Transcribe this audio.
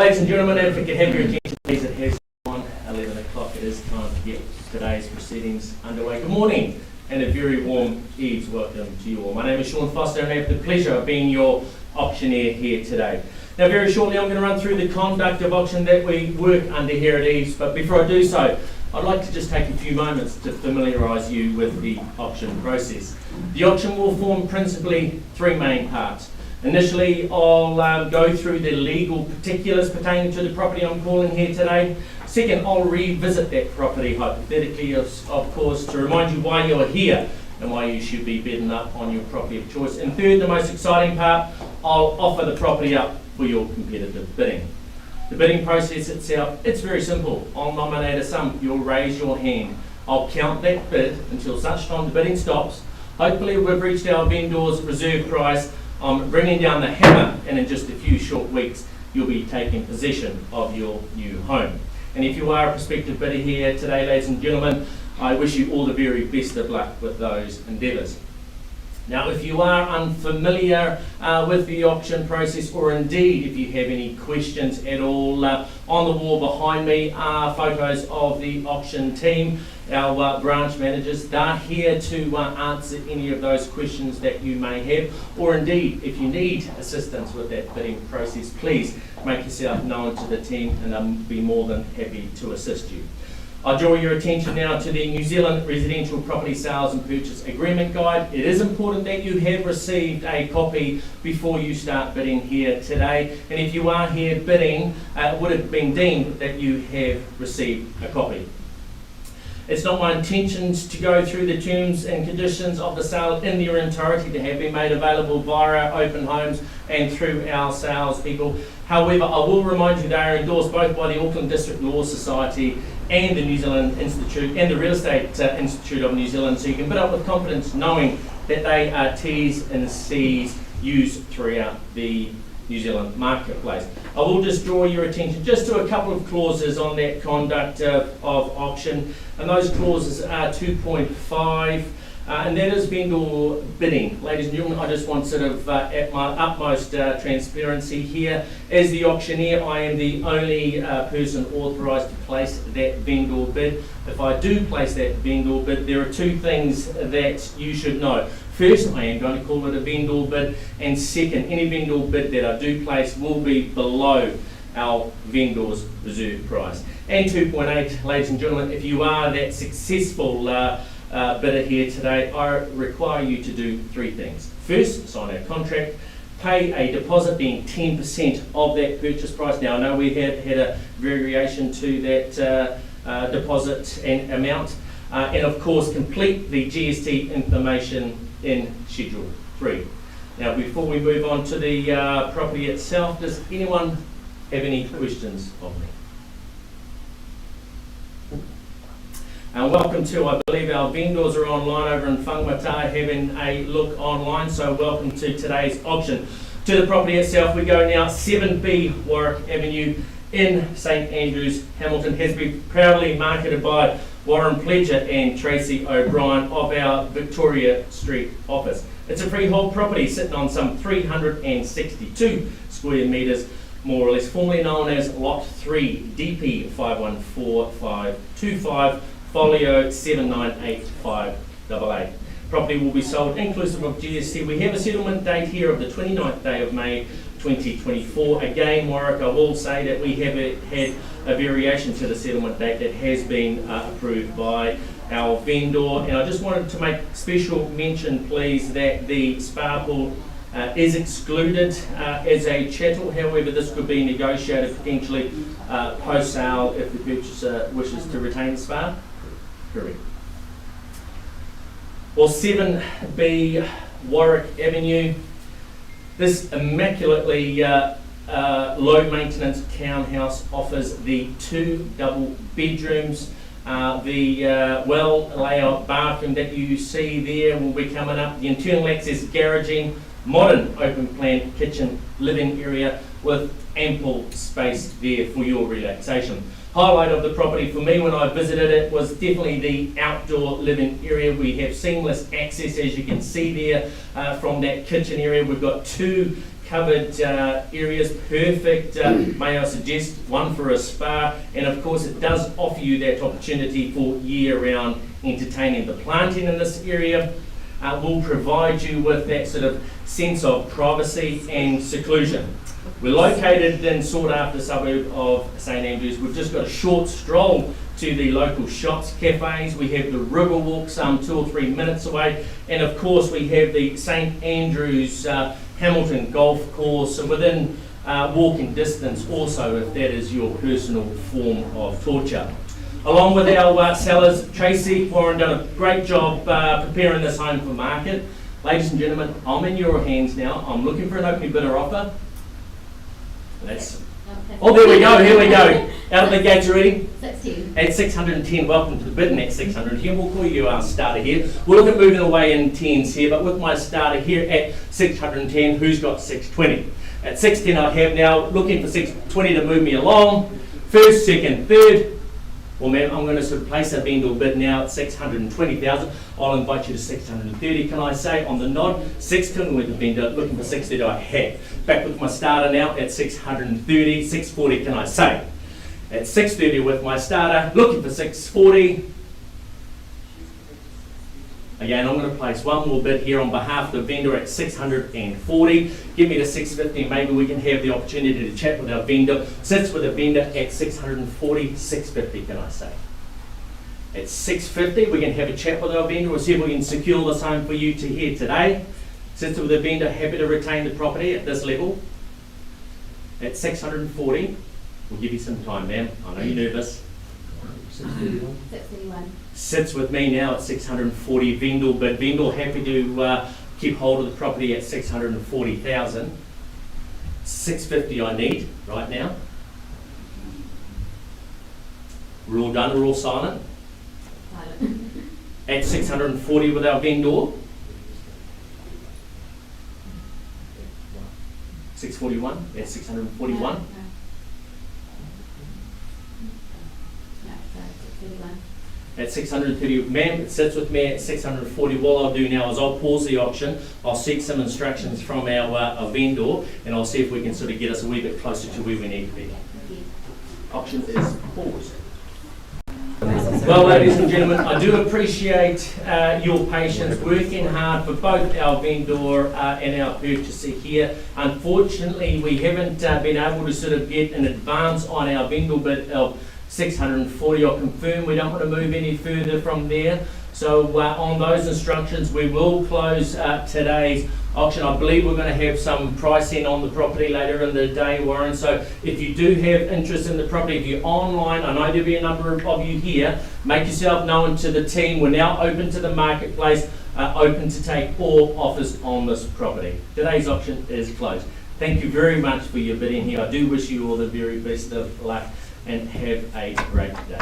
Ladies and gentlemen, if we could have your attention please, it has gone 11 o'clock. It is time to get today's proceedings underway. Good morning and a very warm EVES welcome to you all. My name is Sean Foster and I have the pleasure of being your auctioneer here today. Now very shortly I'm going to run through the conduct of auction that we work under here at EVES, but before I do so, I'd like to just take a few moments to familiarise you with the auction process. The auction will form principally three main parts. Initially, I'll go through the legal particulars pertaining to the property I'm calling here today. Second, I'll revisit that property hypothetically, of course, to remind you why you're here and why you should be bidding up on your property of choice. And third, the most exciting part, I'll offer the property up for your competitive bidding. The bidding process itself, it's very simple. I'll nominate a sum, you'll raise your hand. I'll count that bid until such time the bidding stops. Hopefully we've reached our vendor's reserve price. I'm bringing down the hammer, and in just a few short weeks you'll be taking possession of your new home. And if you are a prospective bidder here today, ladies and gentlemen, I wish you all the very best of luck with those endeavours. Now, if you are unfamiliar with the auction process, or indeed if you have any questions at all, on the wall behind me are photos of the auction team, our branch managers. They're here to answer any of those questions that you may have, or indeed if you need assistance with that bidding process, please make yourself known to the team and I'll be more than happy to assist you. I draw your attention now to the New Zealand Residential Property Sales and Purchase Agreement Guide. It is important that you have received a copy before you start bidding here today. And if you are here bidding, it would have been deemed that you have received a copy. It's not my intentions to go through the terms and conditions of the sale in their entirety. They have been made available via our open homes and through our sales people. However, I will remind you they are endorsed both by the Auckland District Law Society and the New Zealand Institute and the Real Estate Institute of New Zealand, so you can bid up with confidence knowing that they are T's and C's used throughout the New Zealand marketplace. I will just draw your attention just to a couple of clauses on that conduct of auction, and those clauses are 2.5, and that is vendor bidding. Ladies and gentlemen, I just want sort of at my utmost transparency here. As the auctioneer, I am the only person authorised to place that vendor bid. If I do place that vendor bid, there are two things that you should know. First, I am going to call it a vendor bid, and second, any vendor bid that I do place will be below our vendor's reserve price. And 2.8, ladies and gentlemen, if you are that successful bidder here today, I require you to do three things. First, sign our contract, pay a deposit being 10% of that purchase price. Now, I know we have had a variation to that deposit and amount, and of course, complete the GST information in Schedule 3. Now, before we move on to the property itself, does anyone have any questions of me? And welcome to, I believe our vendors are online over in Whangamata having a look online, so welcome to today's auction. To the property itself, we go now. 7B Warwick Avenue in St Andrews, Hamilton, has been proudly marketed by Warren Pledger and Tracy O'Brien of our Victoria Street office. It's a freehold property sitting on some 362 square metres, more or less, formerly known as Lot 3, DP 514525, folio 798588. Property will be sold inclusive of GST. We have a settlement date here of the 29th day of May 2024. Again, Warwick, I will say that we have had a variation to the settlement date that has been approved by our vendor. And I just wanted to make special mention, please, that the spa pool is excluded as a chattel. However, this could be negotiated potentially post-sale if the purchaser wishes to retain the spa. Correct. Well, 7B Warwick Avenue. This immaculately low maintenance townhouse offers the 2 double bedrooms. The well layout bathroom that you see there will be coming up. The internal access garaging, modern open plan kitchen living area with ample space there for your relaxation. Highlight of the property for me when I visited it was definitely the outdoor living area. We have seamless access, as you can see there, from that kitchen area. We've got 2 covered areas, perfect, may I suggest, one for a spa, and of course it does offer you that opportunity for year-round entertaining. The planting in this area will provide you with that sort of sense of privacy and seclusion. We're located in sought-after suburb of St Andrews. We've just got a short stroll to the local shops, cafes. We have the Riverwalk some 2 or 3 minutes away, and of course we have the St Andrews Hamilton Golf Course within walking distance also, if that is your personal form of torture. Along with our sellers, Tracy, Warren done a great job preparing this home for market. Ladies and gentlemen, I'm in your hands now. I'm looking for an opening bidder offer. Oh, there we go, here we go. Out of the gates already. 16. At 610, welcome to the bidding at 610. We'll call you our starter here. We'll look at moving away in tens here, but with my starter here at 610, who's got 620? At 610 I have now, looking for 620 to move me along. First, second, third. Well, ma'am, I'm going to sort of place a vendor bid now at 620,000. I'll invite you to 630, can I say, on the nod. 610 with the vendor, looking for 630 I have. Back with my starter now at 630, 640, can I say. At 630 with my starter, looking for 640. Again, I'm going to place one more bid here on behalf of the vendor at 640. Give me to 650, maybe we can have the opportunity to chat with our vendor. Sits with the vendor at 640, 650, can I say. At 650, we can have a chat with our vendor. We'll see if we can secure this home for you to here today. Sits with the vendor, happy to retain the property at this level. At 640, we'll give you some time, ma'am. I know you're nervous. 631. Sits with me now at 640 vendor, but vendor happy to keep hold of the property at 640,000. 650 I need right now. We're all done, we're all silent. At 640 with our vendor. 641, at 641. No, 631. At 630, ma'am, it sits with me at 640. What I'll do now is I'll pause the auction. I'll seek some instructions from our vendor, and I'll see if we can sort of get us a wee bit closer to where we need to be. Auction is paused. Well, ladies and gentlemen, I do appreciate your patience, working hard for both our vendor and our purchaser here. Unfortunately, we haven't been able to sort of get an advance on our vendor bid of 640. I'll confirm we don't want to move any further from there. So on those instructions, we will close today's auction. I believe we're going to have some pricing on the property later in the day, Warren. So if you do have interest in the property, if you're online, I know there'll be a number of you here, make yourself known to the team. We're now open to the marketplace, open to take all offers on this property. Today's auction is closed. Thank you very much for your bidding here. I do wish you all the very best of luck and have a great day.